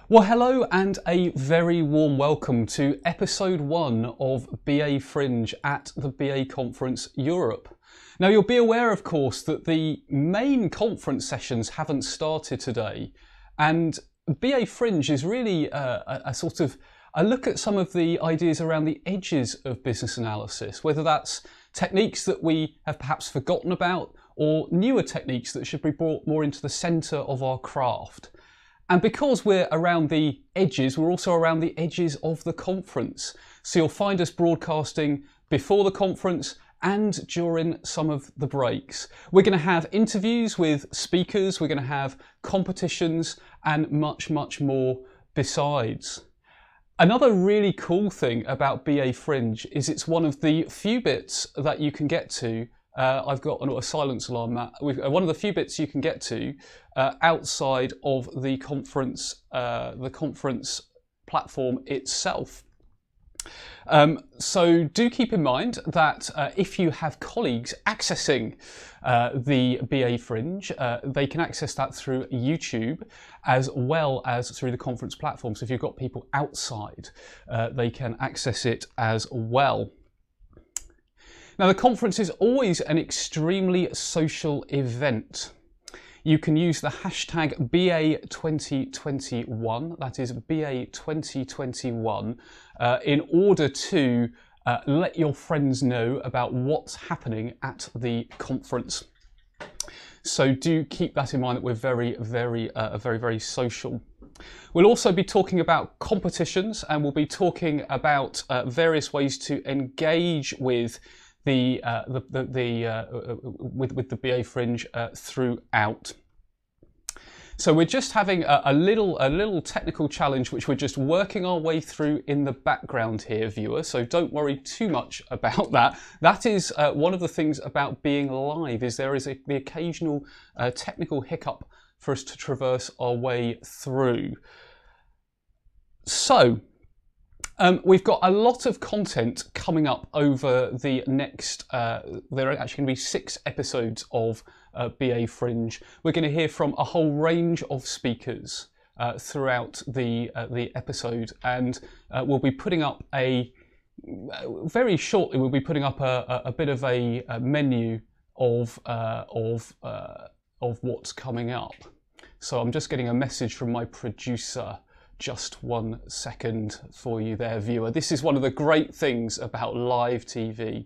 Well, hello and a very warm welcome to episode 1 of BA Fringe at the BA Conference Europe. Now, you'll be aware, of course, that the main conference sessions haven't started today, and BA Fringe is really a sort of a look at some of the ideas around the edges of business analysis, whether that's techniques that we have perhaps forgotten about or newer techniques that should be brought more into the centre of our craft. And because we're around the edges, we're also around the edges of the conference. So you'll find us broadcasting before the conference and during some of the breaks. We're going to have interviews with speakers, we're going to have competitions and much, much more besides. Another really cool thing about BA Fringe is it's one of the few bits that you can get to I've got a silence alarm, Matt. One of the few bits you can get to outside of the conference platform itself. So do keep in mind that if you have colleagues accessing the BA Fringe, they can access that through YouTube as well as through the conference platform. So if you've got people outside, they can access it as well. Now, the conference is always an extremely social event. You can use the hashtag BA2021, that is BA2021, in order to let your friends know about what's happening at the conference. So do keep that in mind, that we're very, very social. We'll also be talking about competitions, and we'll be talking about various ways to engage with the BA Fringe throughout. So we're just having a little technical challenge, which we're just working our way through in the background here, viewer. So don't worry too much about that. That is one of the things about being live, is there is the occasional technical hiccup for us to traverse our way through. So we've got a lot of content coming up over the next, there are actually going to be 6 episodes of BA Fringe. We're going to hear from a whole range of speakers throughout the episode, and we'll be putting up very shortly, we'll be putting up a bit of a menu of what's coming up. So I'm just getting a message from my producer. Just 1 second for you there, viewer. This is one of the great things about live TV.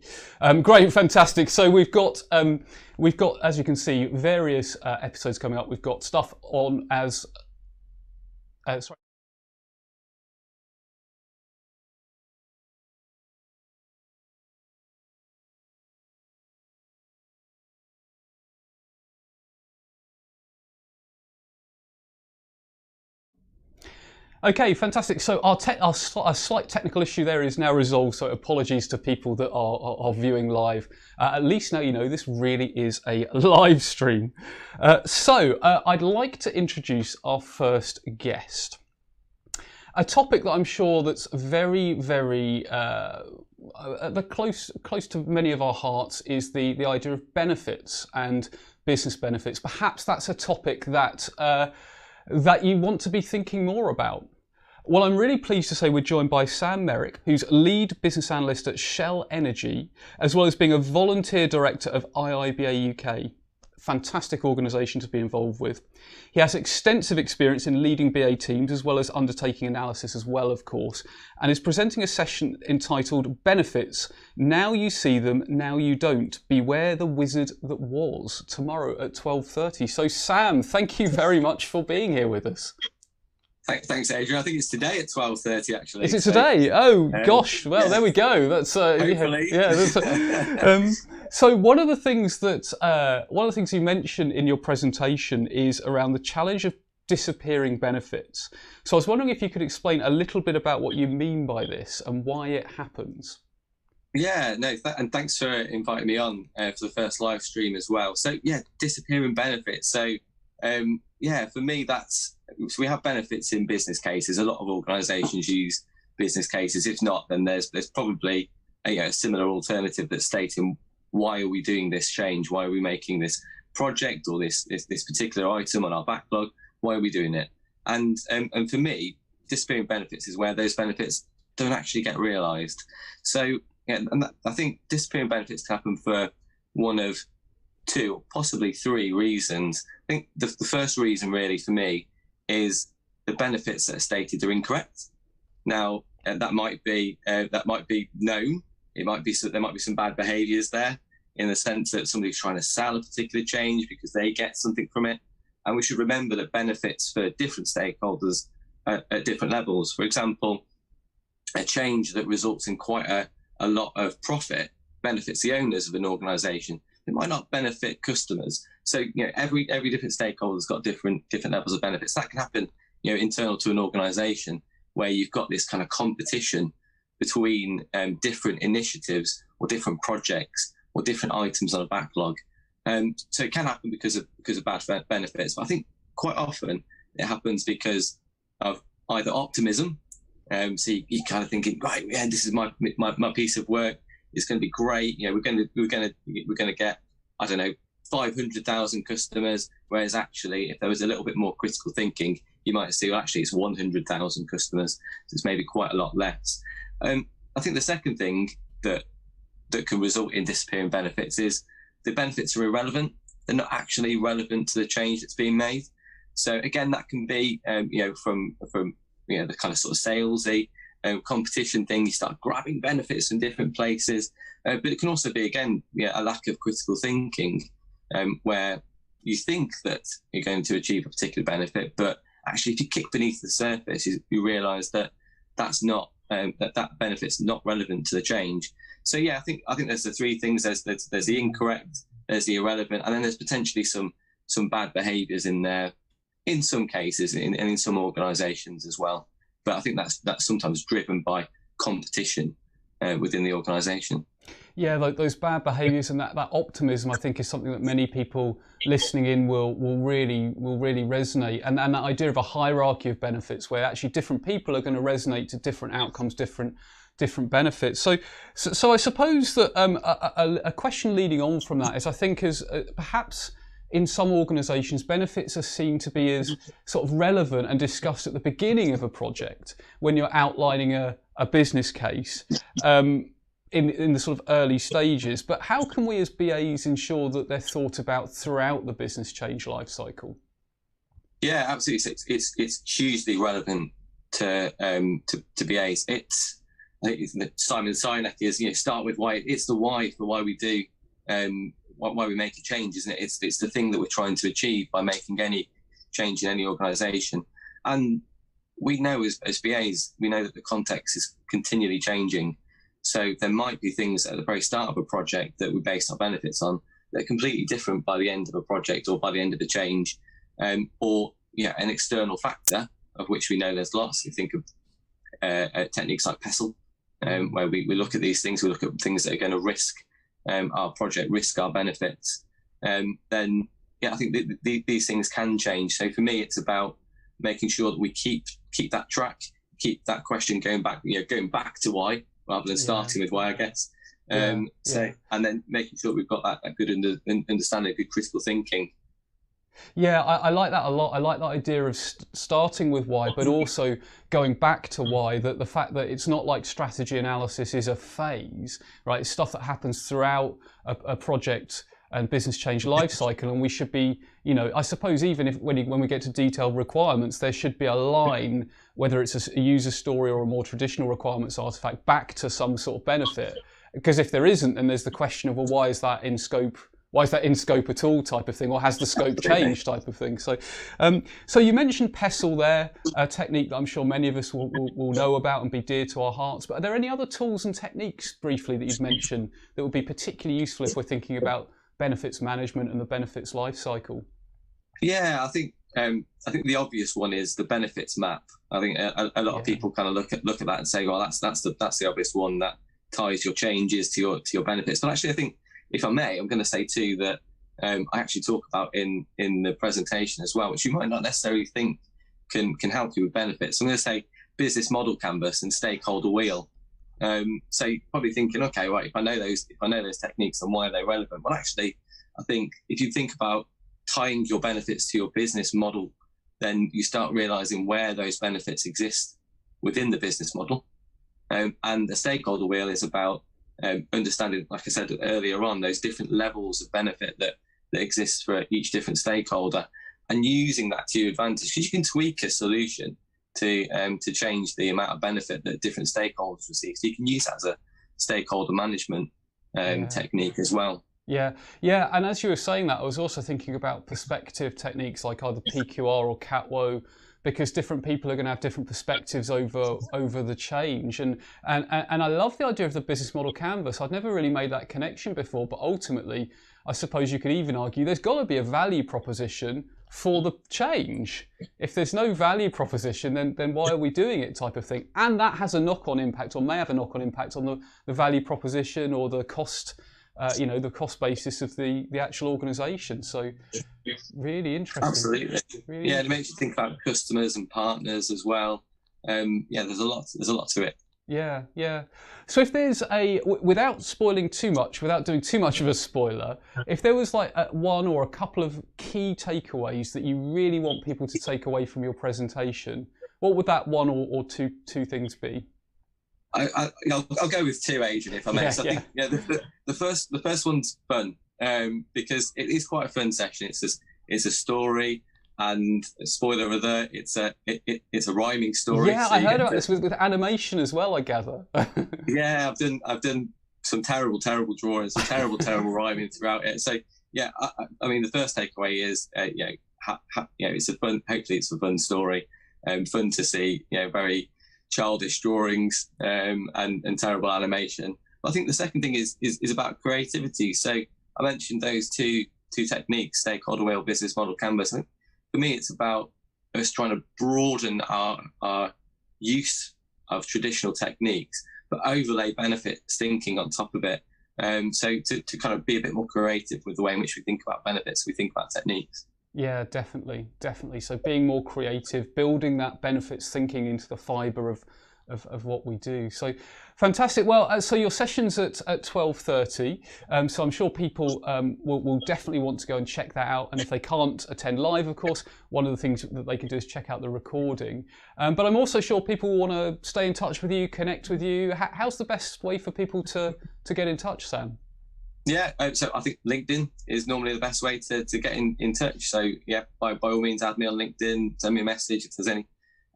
Great, fantastic. So we've got, as you can see, various episodes coming up. We've got stuff on as, sorry. Okay, fantastic. So our slight technical issue there is now resolved, so apologies to people that are viewing live. At least now you know this really is a live stream. So I'd like to introduce our first guest. A topic that I'm sure that's very, very close to many of our hearts is the idea of benefits and business benefits. Perhaps that's a topic that that you want to be thinking more about. Well, I'm really pleased to say we're joined by Sam Merrick, who's lead business analyst at Shell Energy, as well as being a volunteer director of IIBA UK. Fantastic organisation to be involved with. He has extensive experience in leading BA teams as well as undertaking analysis as well, of course, and is presenting a session entitled Benefits, Now You See Them, Now You Don't. Beware the Wizard That Was, tomorrow at 12:30. So Sam, thank you very much for being here with us. Thanks, Adrian. I think it's today at 12:30, actually. Is it today? Oh, gosh. Well, yeah. There we go. That's hopefully. Yeah. So one of the things you mentioned in your presentation is around the challenge of disappearing benefits. So I was wondering if you could explain a little bit about what you mean by this and why it happens. Yeah, no, and thanks for inviting me on for the first live stream as well. So yeah, disappearing benefits. So for me, so we have benefits in business cases. A lot of organisations use business cases. If not, then there's probably a similar alternative that's stating why are we doing this change? Why are we making this project or this particular item on our backlog? Why are we doing it? And for me, disappearing benefits is where those benefits don't actually get realised. So I think disappearing benefits can happen for one of two, possibly three reasons. I think the first reason really for me is the benefits that are stated are incorrect. Now that might be known. There might be some bad behaviours there, in the sense that somebody's trying to sell a particular change because they get something from it. And we should remember that benefits for different stakeholders at different levels. For example, a change that results in quite a lot of profit benefits the owners of an organisation. It might not benefit customers. So every different stakeholder's got different levels of benefits. That can happen internal to an organisation, where you've got this kind of competition between different initiatives or different projects or different items on a backlog. So it can happen because of bad benefits. But I think quite often it happens because of either optimism. So you kind of thinking, right, yeah, this is my piece of work. It's going to be great. We're going to get, I don't know, 500,000 customers. Whereas actually, if there was a little bit more critical thinking, you might see, well, actually, it's 100,000 customers. So it's maybe quite a lot less. I think the second thing that can result in disappearing benefits is the benefits are irrelevant. They're not actually relevant to the change that's being made. So again, that can be, from the kind of sort of salesy competition thing. You start grabbing benefits from different places, but it can also be, again, a lack of critical thinking, where you think that you're going to achieve a particular benefit, but actually, if you kick beneath the surface, you realise that that's not that benefit's not relevant to the change. So I think there's the three things. There's the incorrect, there's the irrelevant, and then there's potentially some bad behaviours in there, in some cases, and in some organisations as well. But I think that's sometimes driven by competition within the organisation. Yeah, like those bad behaviours and that optimism, I think, is something that many people listening in will really resonate. And that idea of a hierarchy of benefits, where actually different people are going to resonate to different outcomes, different benefits. So I suppose that a question leading on from that is, I think, as perhaps in some organisations, benefits are seen to be as sort of relevant and discussed at the beginning of a project when you're outlining a business case. In the sort of early stages, but how can we as BAs ensure that they're thought about throughout the business change life cycle? Yeah, absolutely. It's hugely relevant to BAs. I think Simon Sinek is start with why. It's the why for why we do why we make a change, isn't it? It's the thing that we're trying to achieve by making any change in any organisation. And we know as BAs, we know that the context is continually changing. So there might be things at the very start of a project that we base our benefits on that are completely different by the end of a project or by the end of a change, or an external factor, of which we know there's lots. We think of techniques like PESTLE, where we look at these things, we look at things that are going to risk our project, risk our benefits. Then I think these things can change. So for me, it's about making sure that we keep that track, keep that question going back to why, rather than starting with why, I guess. And then making sure we've got that good understanding, good critical thinking. Yeah, I like that a lot. I like that idea of starting with why, but also going back to why, that the fact that it's not like strategy analysis is a phase, right? It's stuff that happens throughout a project and business change life cycle, and we should be, I suppose even if when we get to detailed requirements, there should be a line, whether it's a user story or a more traditional requirements artifact, back to some sort of benefit. Because if there isn't, then there's the question of, well, why is that in scope? Why is that in scope at all, type of thing, or has the scope changed, type of thing? So, so you mentioned PESTLE there, a technique that I'm sure many of us will know about and be dear to our hearts. But are there any other tools and techniques, briefly, that you've mentioned that would be particularly useful if we're thinking about benefits management and the benefits life cycle? Yeah, I think I think the obvious one is the benefits map. I think a lot of people kind of look at that and say, well, that's the obvious one that ties your changes to your benefits. But actually, I think, if I may, I'm going to say too that I actually talk about in the presentation as well, which you might not necessarily think can help you with benefits. I'm going to say business model canvas and stakeholder wheel. So you're probably thinking, okay, right, if I know those techniques, then why are they relevant? Well, actually, I think if you think about tying your benefits to your business model, then you start realizing where those benefits exist within the business model. And the stakeholder wheel is about understanding, like I said earlier on, those different levels of benefit that exists for each different stakeholder, and using that to your advantage, because you can tweak a solution to change the amount of benefit that different stakeholders receive. So you can use that as a stakeholder management technique as well. Yeah, and as you were saying that, I was also thinking about perspective techniques like either PQR or CATWO, because different people are going to have different perspectives over the change. And I love the idea of the business model canvas. I'd never really made that connection before, but ultimately, I suppose you could even argue there's got to be a value proposition for the change. If there's no value proposition, then why are we doing it, type of thing. And that has a knock-on impact, or may have a knock-on impact on the value proposition or the cost, the cost basis of the actual organisation. So really interesting. Absolutely. Really it makes you think about customers and partners as well. There's a lot to it. Yeah. So if there's without spoiling too much, without doing too much of a spoiler, if there was like one or a couple of key takeaways that you really want people to take away from your presentation, what would that one or two things be? I'll go with two, Adrian, if I may. I think the first one's fun, because it is quite a fun session. It's a story. And spoiler alert, it's a rhyming story. Yeah, so I heard about this with animation as well, I gather. Yeah, I've done some terrible drawings, some terrible rhyming throughout it. So yeah, I mean, the first takeaway is it's a fun. Hopefully, it's a fun story, fun to see. Very childish drawings and terrible animation. But I think the second thing is about creativity. So I mentioned those two techniques: stakeholder wheel, business model canvas. I think for me, it's about us trying to broaden our use of traditional techniques, but overlay benefits thinking on top of it. So to kind of be a bit more creative with the way in which we think about benefits, we think about techniques. Yeah, definitely. So being more creative, building that benefits thinking into the fibre of what we do. So fantastic. Well, so your session's at 12:30. So I'm sure people will definitely want to go and check that out. And if they can't attend live, of course, one of the things that they can do is check out the recording. But I'm also sure people will want to stay in touch with you, connect with you. How's the best way for people to get in touch, Sam? Yeah, so I think LinkedIn is normally the best way to get in touch. So yeah, by all means, add me on LinkedIn, send me a message if there's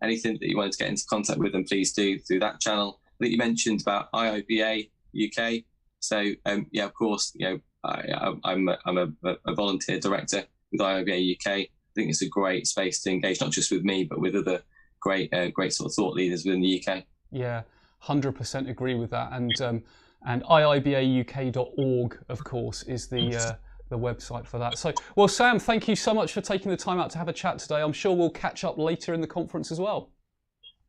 anything that you wanted to get into contact with, them, please do through that channel. I think you mentioned about IIBA UK. So of course, I'm a volunteer director with IIBA UK. I think it's a great space to engage, not just with me, but with other great sort of thought leaders within the UK. Yeah, 100% agree with that. And IIBAUK.org, of course, is the website for that. So, well, Sam, thank you so much for taking the time out to have a chat today. I'm sure we'll catch up later in the conference as well.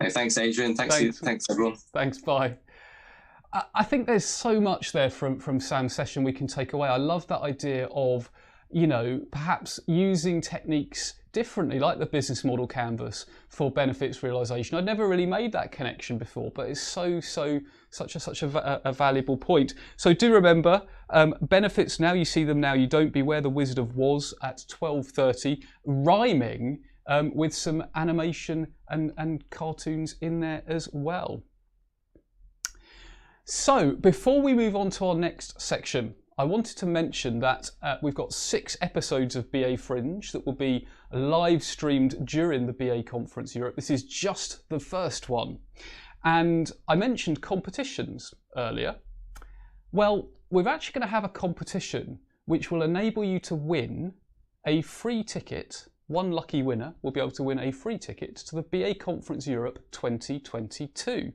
Hey, thanks, Adrian. Thanks, everyone. Thanks, bye. I think there's so much there from Sam's session we can take away. I love that idea of, perhaps using techniques differently, like the business model canvas for benefits realization. I'd never really made that connection before, but it's such a valuable point. So do remember, benefits now, you see them now, you don't. Beware the Wizard of Woz at 12:30, rhyming with some animation and cartoons in there as well. So before we move on to our next section, I wanted to mention that we've got 6 episodes of BA Fringe that will be live streamed during the BA Conference Europe. This is just the first one. And I mentioned competitions earlier. Well, we're actually going to have a competition which will enable you to win a free ticket. One lucky winner will be able to win a free ticket to the BA Conference Europe 2022.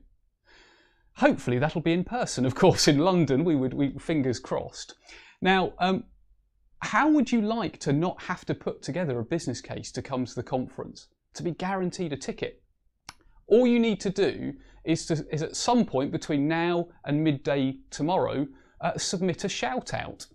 Hopefully that'll be in person, of course, in London. We fingers crossed. Now, How would you like to not have to put together a business case to come to the conference, to be guaranteed a ticket? All you need to do is at some point between now and midday tomorrow, submit a shout out.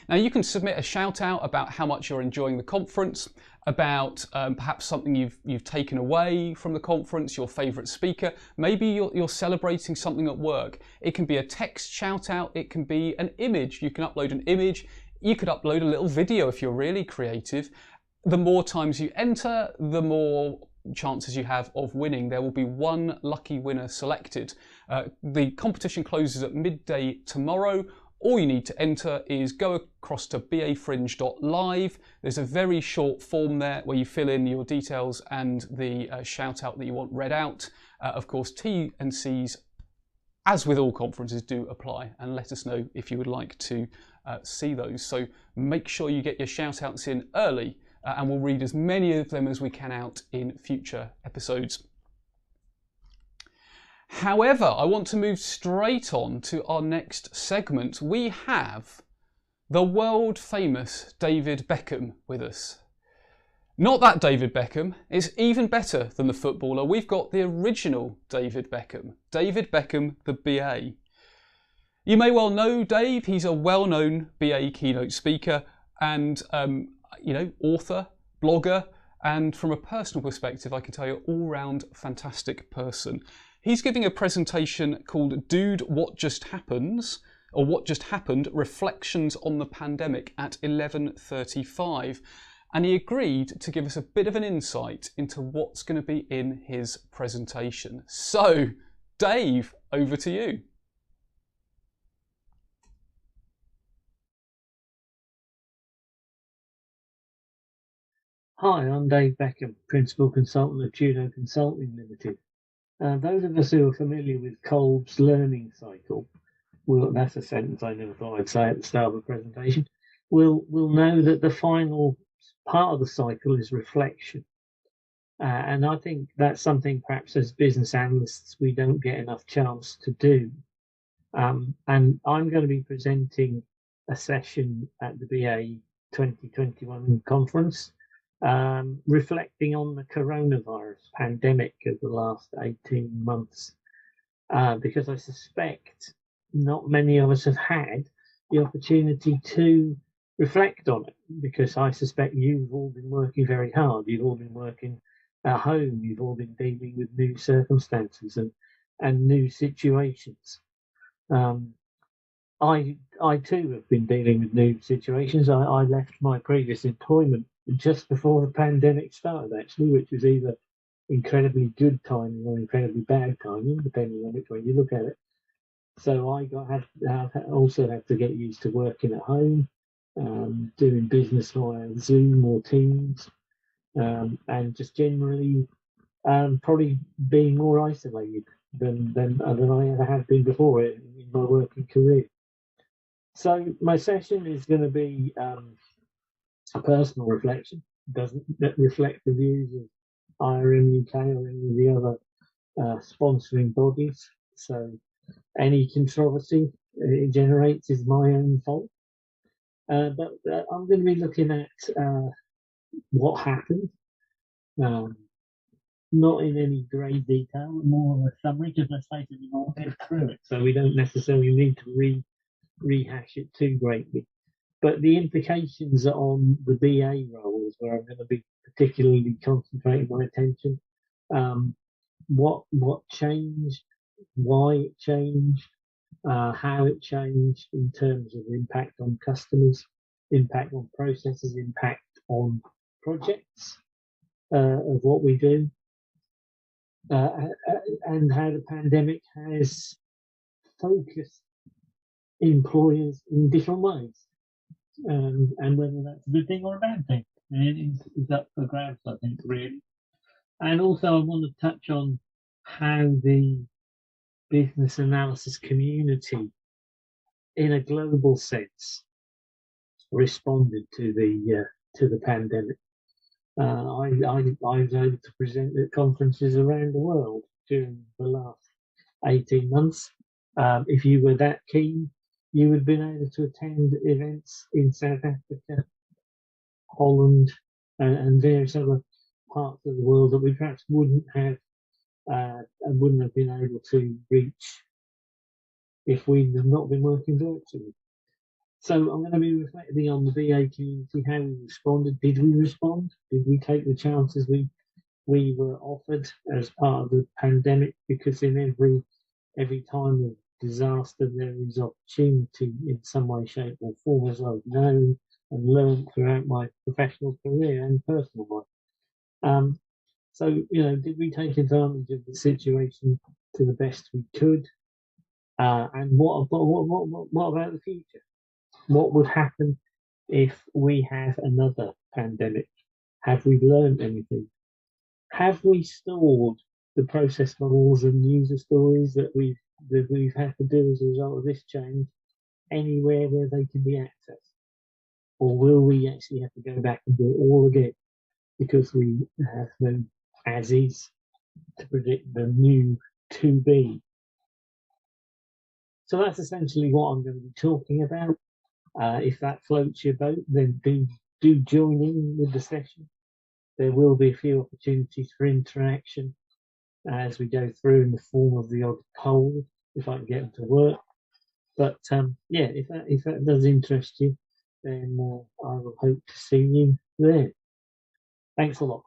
Now you can submit a shout out about how much you're enjoying the conference, about perhaps something you've taken away from the conference, your favourite speaker. Maybe you're celebrating something at work. It can be a text shout out, it can be an image. You can upload an image, you could upload a little video if you're really creative. The more times you enter, the more chances you have of winning. There will be one lucky winner selected. The competition closes at midday tomorrow. All you need to enter is go across to bafringe.live. There's a very short form there where you fill in your details and the shout out that you want read out. Of course, T&Cs, as with all conferences, do apply, and let us know if you would like to see those. So make sure you get your shout outs in early, and we'll read as many of them as we can out in future episodes. However, I want to move straight on to our next segment. We have the world famous David Beckham with us. Not that David Beckham, it's even better than the footballer. We've got the original David Beckham the BA. You may well know Dave, he's a well-known BA keynote speaker and author, blogger, and from a personal perspective, I can tell you, all-round fantastic person. He's giving a presentation called Dude, What Just Happens, or What Just Happened, Reflections on the Pandemic at 11:35. And he agreed to give us a bit of an insight into what's going to be in his presentation. So, Dave, over to you. Hi, I'm Dave Beckham, Principal Consultant of Judo Consulting Limited. Those of us who are familiar with Kolb's learning cycle, that's a sentence I never thought I'd say at the start of a presentation, will know that the final part of the cycle is reflection. And I think that's something perhaps as business analysts we don't get enough chance to do. And I'm going to be presenting a session at the BA 2021 conference, reflecting on the coronavirus pandemic of the last 18 months, because I suspect not many of us have had the opportunity to reflect on it, because I suspect you've all been working very hard, you've all been working at home, you've all been dealing with new circumstances and new situations. I too have been dealing with new situations. I left my previous employment just before the pandemic started, actually, which was either incredibly good timing or incredibly bad timing, depending on which way you look at it. So I also had to get used to working at home, doing business via Zoom or Teams, and just generally probably being more isolated than I ever have been before in my working career. So my session is going to be a personal reflection. It doesn't reflect the views of IRM UK or any of the other sponsoring bodies. So any controversy it generates is my own fault. But I'm going to be looking at what happened, not in any great detail, more of a summary, because let's face it, we've all been through it, so we don't necessarily need to rehash it too greatly. But the implications on the BA role is where I'm going to be particularly concentrating my attention. What changed, why it changed, how it changed in terms of impact on customers, impact on processes, impact on projects of what we do, and how the pandemic has focused employers in different ways, and whether that's a good thing or a bad thing. It is up for grabs, I think, really. And also I want to touch on how the business analysis community, in a global sense, responded to the pandemic. I was able to present at conferences around the world during the last 18 months. If you were that keen you would have been able to attend events in South Africa, Holland, and various other parts of the world that we perhaps wouldn't have and wouldn't have been able to reach if we'd not been working virtually. So I'm going to be reflecting on the BA community, how we responded. Did we respond? Did we take the chances we were offered as part of the pandemic? Because in every time of disaster, there is opportunity in some way, shape, or form, as I've known and learned throughout my professional career and personal life. So, did we take advantage of the situation to the best we could? And what about the future? What would happen if we have another pandemic? Have we learned anything? Have we stored the process models and user stories that we've had to do as a result of this change anywhere where they can be accessed? Or will we actually have to go back and do it all again because we have no as-is to predict the new to be? So that's essentially what I'm going to be talking about. If that floats your boat, then do join in with the session. There will be a few opportunities for interaction as we go through in the form of the odd poll, if I can get them to work. But if that does interest you, then I will hope to see you there. Thanks a lot.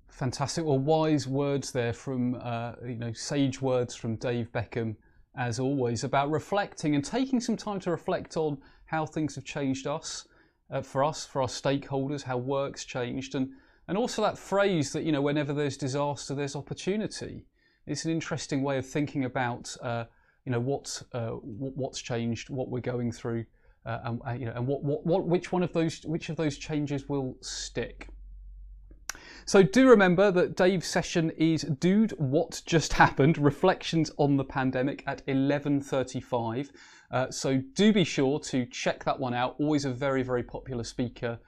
Fantastic. Well, wise words there from, sage words from Dave Beckham, as always, about reflecting and taking some time to reflect on how things have changed for our stakeholders, how work's changed, and also that phrase that, whenever there's disaster, there's opportunity. It's an interesting way of thinking about, what's changed, what we're going through, and which of those changes will stick. So do remember that Dave's session is Dude, What Just Happened? Reflections on the Pandemic at 11:35. So do be sure to check that one out. Always a very, very popular speaker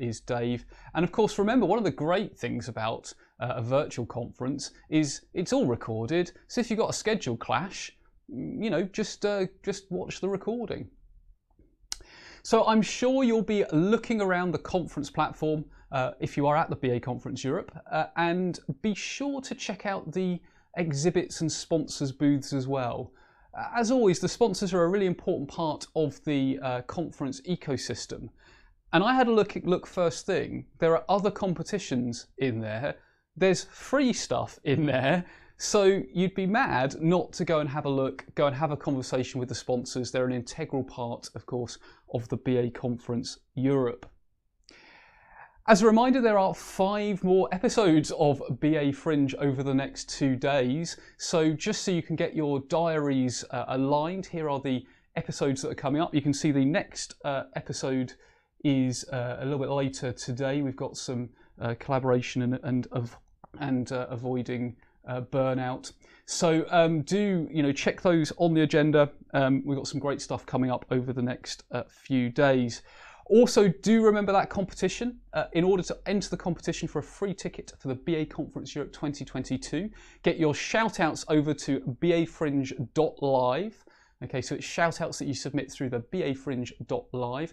is Dave. And of course, remember, one of the great things about a virtual conference is it's all recorded. So if you've got a schedule clash, just watch the recording. So I'm sure you'll be looking around the conference platform if you are at the BA Conference Europe, and be sure to check out the exhibits and sponsors booths as well. As always, the sponsors are a really important part of the conference ecosystem. And I had a look first thing. There are other competitions in there. There's free stuff in there. So you'd be mad not to go and have a look, go and have a conversation with the sponsors. They're an integral part, of course, of the BA Conference Europe. As a reminder, there are 5 more episodes of BA Fringe over the next 2 days. So just so you can get your diaries aligned, here are the episodes that are coming up. You can see the next episode is a little bit later today. We've got some collaboration and avoiding burnout. So do check those on the agenda. We've got some great stuff coming up over the next few days. Also, do remember that competition. In order to enter the competition for a free ticket for the BA Conference Europe 2022, get your shout-outs over to bafringe.live. Okay, so it's shout-outs that you submit through the bafringe.live.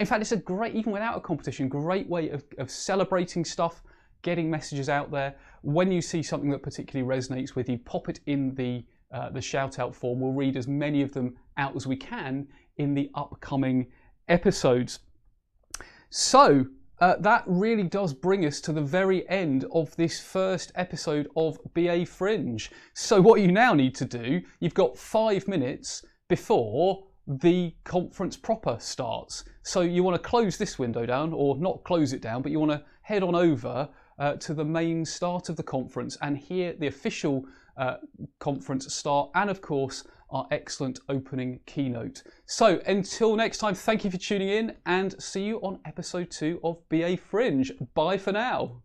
In fact, it's a great, even without a competition, great way of celebrating stuff, getting messages out there. When you see something that particularly resonates with you, pop it in the shout-out form. We'll read as many of them out as we can in the upcoming episodes. So that really does bring us to the very end of this first episode of BA Fringe. So what you now need to do, you've got 5 minutes before the conference proper starts. So you want to close this window down, or not close it down, but you want to head on over to the main start of the conference and hear the official conference start, and of course our excellent opening keynote. So until next time, thank you for tuning in, and see you on episode 2 of BA Fringe. Bye for now.